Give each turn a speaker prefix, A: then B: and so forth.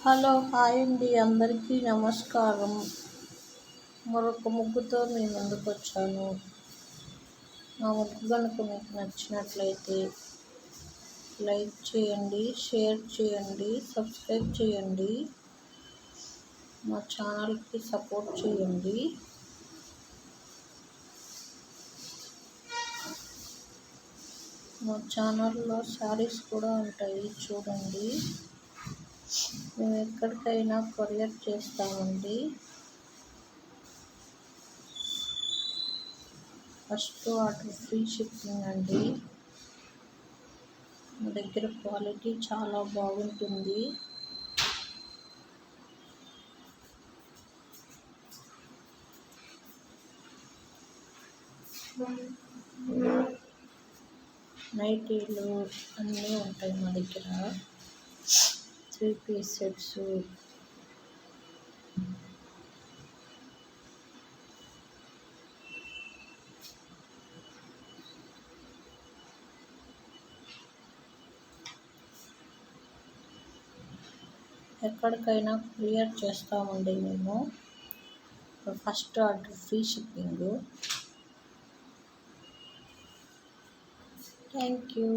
A: Hello hi అండి అందరికీ నమస్కారం. మరొక ముగ్గుతో మీ ముందుకు వచ్చాను. నా ముగ్గు కనుక మీకు నచ్చినట్లయితే లైక్ చేయండి, షేర్ చేయండి, సబ్స్క్రైబ్ చేయండి, మా ఛానల్కి సపోర్ట్ చేయండి. మా ఛానల్లో శారీస్ కూడా ఉంటాయి, చూడండి. మేము ఎక్కడికైనా కొరియర్ చేస్తామండి. ఫస్ట్ ఆర్డర్ ఫ్రీ షిప్పింగ్ అండి. మా దగ్గర క్వాలిటీ చాలా బాగుంటుంది. నైటీలు అన్నీ ఉంటాయి మా దగ్గర. 3 పీస్ సెట్స్, ఎక్కడికైనా కొరియర్ చేస్తామండి మేము. First order free shipping. Thank you.